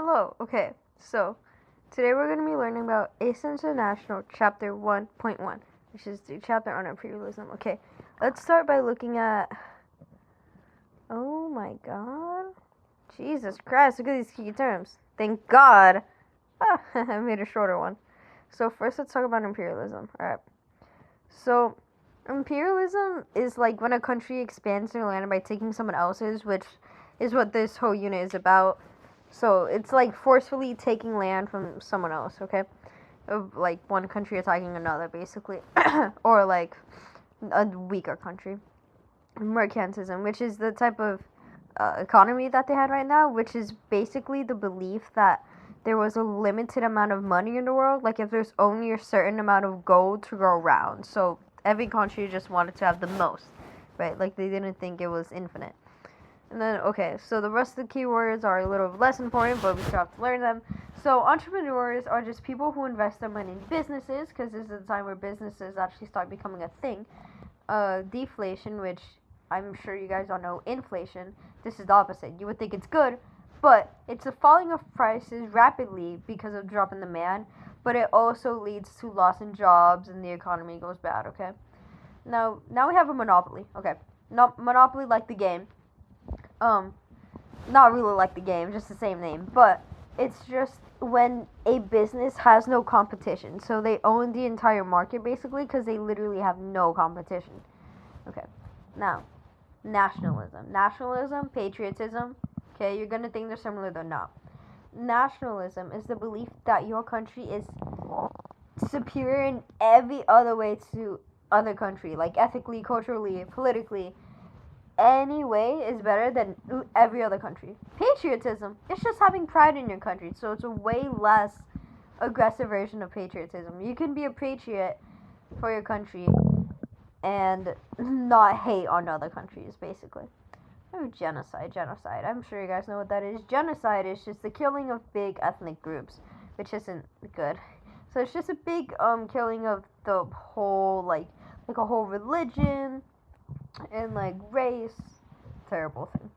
Hello, okay, so today we're going to be learning about Aice International Chapter 1.1, which is the chapter on imperialism. Okay, let's start by looking at. Oh my god. Jesus Christ, look at these key terms. Thank God. I made a shorter one. So, first, let's talk about imperialism. Alright. So, imperialism is like when a country expands their land by taking someone else's, which is what this whole unit is about. So it's like forcefully taking land from someone else, okay? Of like one country attacking another, basically, or like a weaker country. Mercantilism, which is the type of economy that they had right now, which is basically the belief that there was a limited amount of money in the world. Like if there's only a certain amount of gold to go around, so every country just wanted to have the most, right? Like they didn't think it was infinite. And then, okay, so the rest of the keywords are a little less important, but we still have to learn them. So entrepreneurs are just people who invest their money in businesses, because this is the time where businesses actually start becoming a thing. Deflation, which I'm sure you guys all know, inflation. This is the opposite. You would think it's good, but it's a falling of prices rapidly because of drop in demand, but it also leads to loss in jobs and the economy goes bad, okay? Now we have a monopoly, okay? Not monopoly like the game. Not really like the game, just the same name, but it's just when a business has no competition. So they own the entire market basically because they literally have no competition. Okay, now, nationalism, patriotism. Okay, you're gonna think they're similar, they're not. Nationalism is the belief that your country is superior in every other way to other country, like ethically, culturally, politically. Any way is better than every other country. Patriotism, it's just having pride in your country, so it's a way less aggressive version of patriotism. You can be a patriot for your country and not hate on other countries, basically. Oh, genocide. I'm sure you guys know what that is. Genocide is just the killing of big ethnic groups, which isn't good. So it's just a big killing of the whole like a whole religion and like race. Terrible thing.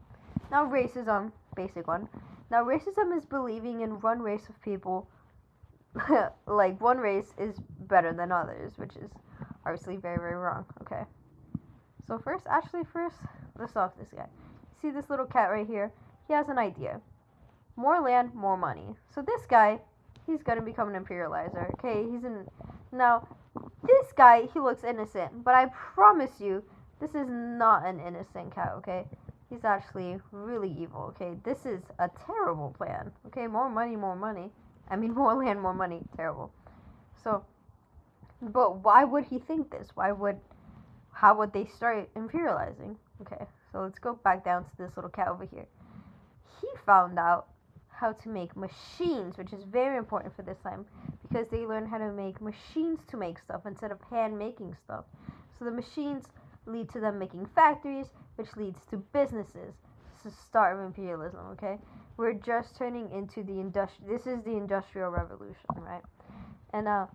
Now racism, basic one. Now racism is believing in one race of people like one race is better than others, which is obviously very, very wrong. Okay. So first, let's talk to this guy. See this little cat right here? He has an idea. More land, more money. So this guy, he's gonna become an imperializer. Okay, now this guy, he looks innocent, but I promise you, this is not an innocent cat, okay? He's actually really evil, okay? This is a terrible plan, okay? More money, more money. I mean, more land, more money. Terrible. So, but why would he think this? How would they start imperializing? Okay, so let's go back down to this little cat over here. He found out how to make machines, which is very important for this time, because they learned how to make machines to make stuff instead of hand making stuff. So the machines lead to them making factories, which leads to businesses. This is the start of imperialism, okay? We're just turning into this is the Industrial Revolution, right? And now,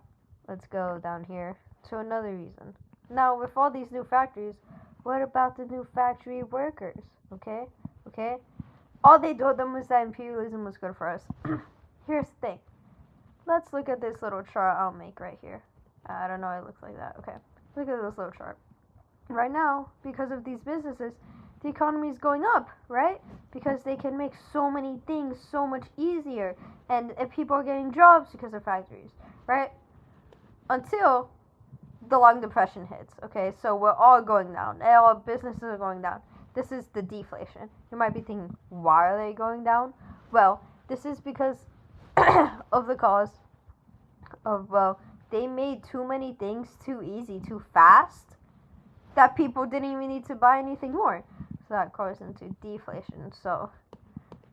let's go down here to another reason. Now, with all these new factories, what about the new factory workers, okay? Okay? All they told them was that imperialism was good for us. Here's the thing. Let's look at this little chart I'll make right here. I don't know, it looks like that. Okay, look at this little chart. Right now, because of these businesses, the economy is going up, right? Because they can make so many things so much easier, and people are getting jobs because of factories, right? Until the Long Depression hits, okay? So we're all going down. All businesses are going down. This is the deflation. You might be thinking, why are they going down? Well, this is because of the cause of, they made too many things too easy, too fast, that people didn't even need to buy anything more. So that goes into deflation. So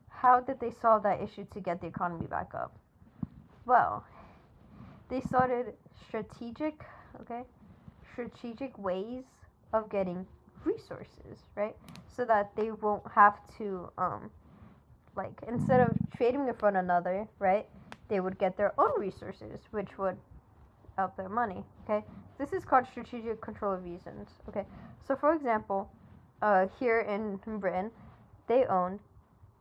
how did they solve that issue to get the economy back up? Well, they started strategic ways of getting resources, right? So that they won't have to, instead of trading with one another, right, they would get their own resources, which would up their money, okay? This is called strategic control of reasons, okay? So, for example, here in Britain, they own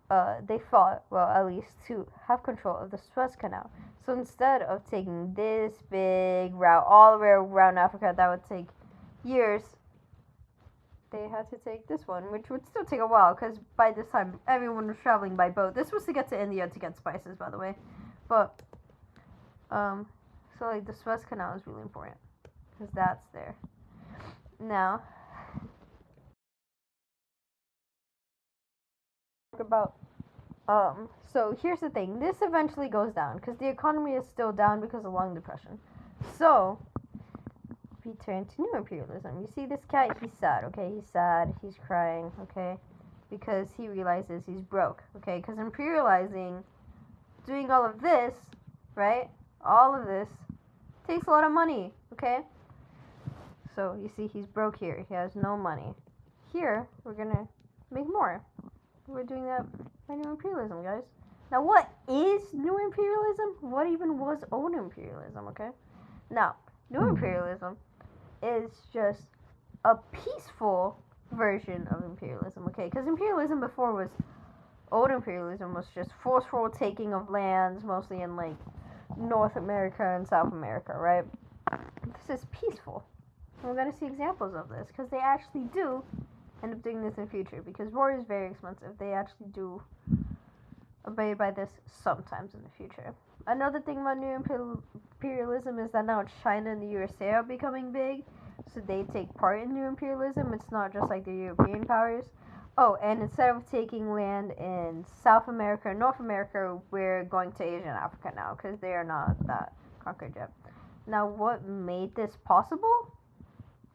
they fought, well, at least to have control of the Suez Canal. So instead of taking this big route all the way around Africa, that would take years, they had to take this one, which would still take a while, because by this time, everyone was traveling by boat. This was to get to India to get spices, by the way. But, so, like, the Suez Canal is really important, because that's there. Now, about, so here's the thing. This eventually goes down, because the economy is still down because of the long depression. So, we turn to new imperialism. You see this cat, he's sad, okay? He's sad, he's crying, okay? Because he realizes he's broke, okay? Because imperializing, doing all of this, right? All of this takes a lot of money, okay? So, you see, he's broke here. He has no money. Here, we're gonna make more. We're doing that by new imperialism, guys. Now, what is new imperialism? What even was old imperialism, okay? Now, new imperialism is just a peaceful version of imperialism, okay? Because imperialism before was, old imperialism was just forceful taking of lands, mostly in, like, North America and South America, right? This is peaceful. And we're going to see examples of this, because they actually do end up doing this in the future, because war is very expensive. They actually do abide by this sometimes in the future. Another thing about new imperialism is that now China and the USA are becoming big, so they take part in new imperialism. It's not just like the European powers. Oh, and instead of taking land in South America and North America, we're going to Asia and Africa now, because they are not that conquered yet. Now, what made this possible?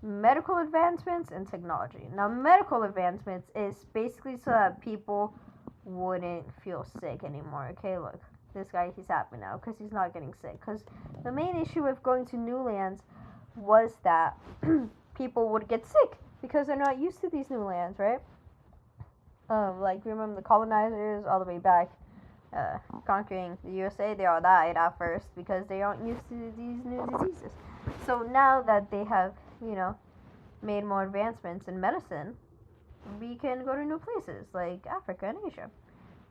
Medical advancements and technology. Now, medical advancements is basically so that people wouldn't feel sick anymore. Okay, look. This guy, he's happy now because he's not getting sick. Because the main issue with going to new lands was that people would get sick because they're not used to these new lands, right? Like, remember the colonizers all the way back conquering the USA, they all died at first because they aren't used to these new diseases. So now that they have, you know, made more advancements in medicine, we can go to new places like Africa and Asia.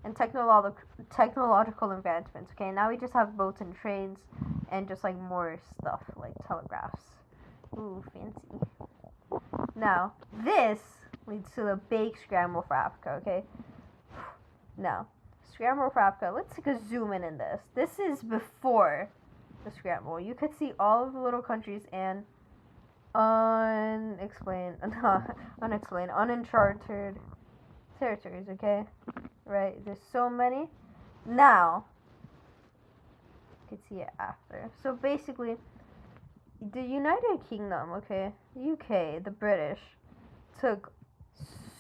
And technological advancements. Okay, now we just have boats and trains and just like more stuff like telegraphs. Ooh, fancy. Now, this leads to the big scramble for Africa, okay? Now, scramble for Africa. Let's take a zoom in this. This is before the scramble. You could see all of the little countries and uncharted territories, okay? Right, there's so many. Now, you can see it after. So basically, the United Kingdom, okay, UK, the British, took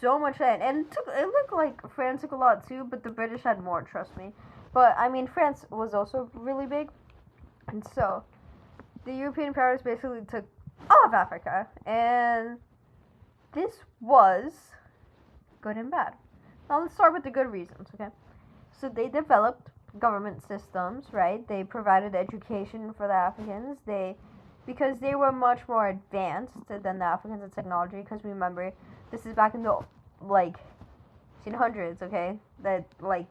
so much land, and it looked like France took a lot too, but the British had more, trust me. But I mean, France was also really big, and so the European powers basically took all of Africa, and this was good and bad. Now let's start with the good reasons, okay? So they developed government systems, right? They provided education for the Africans. Because they were much more advanced than the Africans in technology, because remember, this is back in the, like, 1800s, okay? That, like,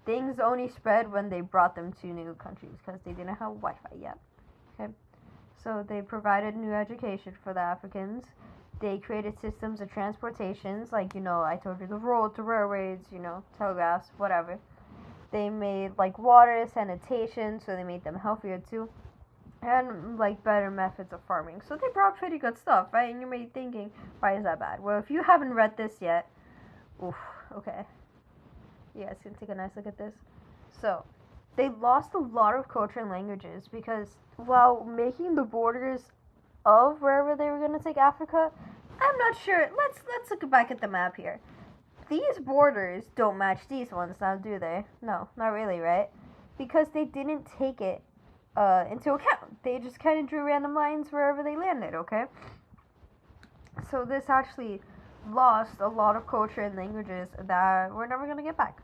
things only spread when they brought them to new countries, because they didn't have Wi-Fi yet, okay? So they provided new education for the Africans. They created systems of transportations, like, you know, I told you, the roads, the railways, you know, telegraphs, whatever. They made, like, water, sanitation, so they made them healthier, too. And, like, better methods of farming. So they brought pretty good stuff, right? And you may be thinking, why is that bad? Well, if you haven't read this yet, oof, okay. You guys can take a nice look at this. So, they lost a lot of culture and languages because while making the borders of wherever they were going to take Africa, I'm not sure. Let's look back at the map here. These borders don't match these ones now, do they? No, not really, right? Because they didn't take it into account. They just kind of drew random lines wherever they landed, okay? So this actually lost a lot of culture and languages that we're never going to get back.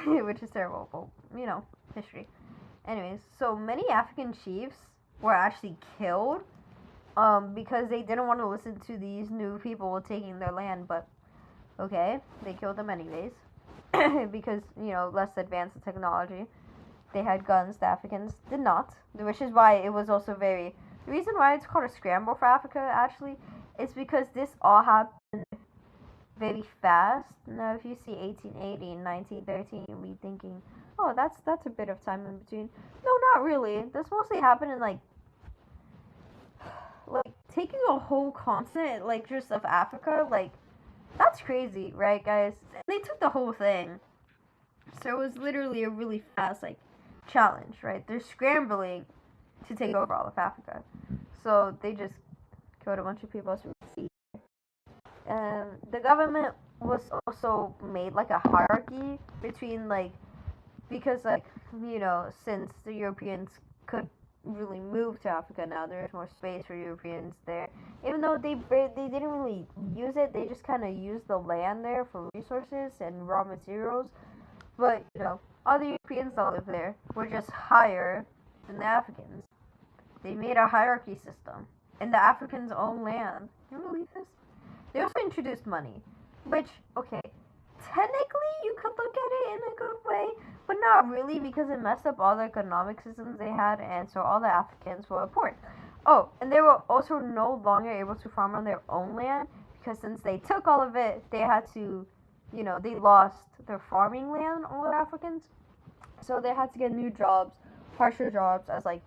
Which is terrible, but, you know, history. Anyways, so many African chiefs were actually killed because they didn't want to listen to these new people taking their land, but okay, they killed them anyways. because, less advanced in technology. They had guns, the Africans did not, which is why it was also very. The reason why it's called a scramble for Africa, actually, is because this all happened very fast. Now, if you see 1880 and 1913, you'll be thinking, oh, that's a bit of time in between. No, not really. This mostly happened in, like taking a whole continent, like, just of Africa, like, that's crazy, right, guys? They took the whole thing. So it was literally a really fast, like, challenge, right? They're scrambling to take over all of Africa. So they just killed a bunch of people. And the government was also made like a hierarchy between, like, because, like, since the Europeans could really move to Africa now, there's more space for Europeans there. Even though they didn't really use it, they just kind of used the land there for resources and raw materials. But, all the Europeans that live there were just higher than the Africans. They made a hierarchy system in the Africans' own land. Can you believe this? They also introduced money, which, okay, technically you could look at it in a good way, but not really, because it messed up all the economic systems they had, and so all the Africans were poor. Oh, and they were also no longer able to farm on their own land, because since they took all of it, they had to, they lost their farming land, all the Africans, so they had to get new jobs, harsher jobs, as, like,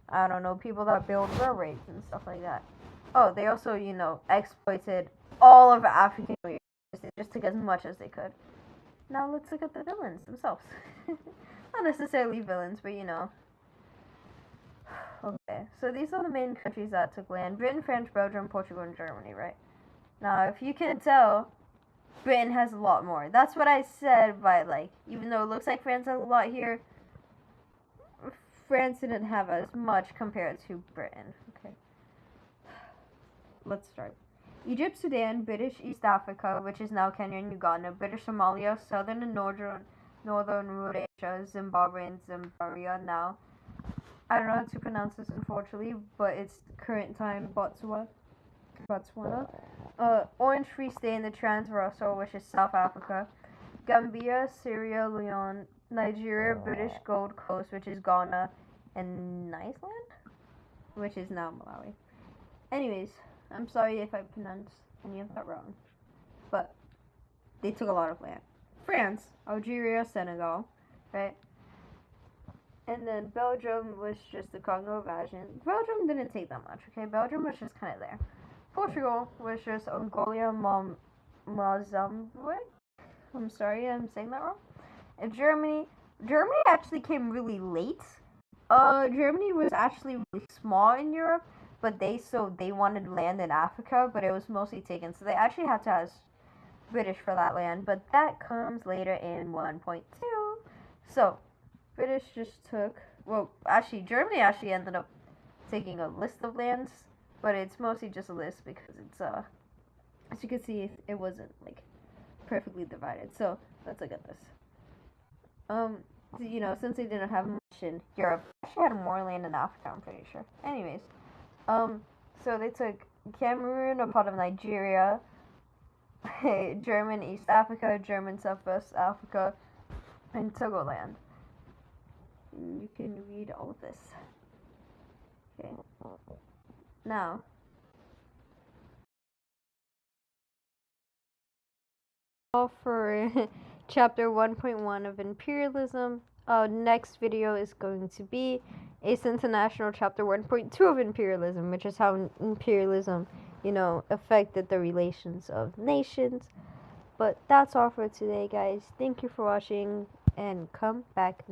I don't know, people that build railways and stuff like that. Oh, they also, exploited all of African resources just to get as much as they could. Now let's look at the villains themselves. Not necessarily villains, but Okay, so these are the main countries that took land. Britain, France, Belgium, Portugal, and Germany, right? Now, if you can tell, Britain has a lot more. That's what I said by, like, even though it looks like France has a lot here, France didn't have as much compared to Britain. Okay. Let's start. Egypt, Sudan, British East Africa, which is now Kenya and Uganda, British Somalia, Southern and Northern Rhodesia, Zimbabwe and Zimbabwe now. I don't know how to pronounce this, unfortunately, but it's current time Botswana. Orange Free State in the Trans-Rosso, which is South Africa. Gambia, Sierra Leone, Nigeria, British Gold Coast, which is Ghana, and Iceland, which is now Malawi. Anyways, I'm sorry if I pronounced any of that wrong, but they took a lot of land. France, Algeria, Senegal, right? And then Belgium was just the Congo invasion. Belgium didn't take that much, okay? Belgium was just kind of there. Portugal was just Angola, Mozambique. I'm sorry, I'm saying that wrong. And Germany actually came really late. Germany was actually really small in Europe, but they wanted land in Africa, but it was mostly taken. So they actually had to ask British for that land, but that comes later in 1.2. So British just took, Germany actually ended up taking a list of lands, but it's mostly just a list because it's as you can see, it wasn't like perfectly divided. So let's look at this. Since they didn't have much in Europe, they actually had more land in Africa, I'm pretty sure. Anyways, so they took Cameroon, a part of Nigeria, German East Africa, German Southwest Africa, and Togoland. You can read all of this. Okay. Now, all for chapter 1.1 of imperialism. Next video is going to be Aice International chapter 1.2 of imperialism, which is how imperialism, affected the relations of nations. But that's all for today, guys. Thank you for watching, and come back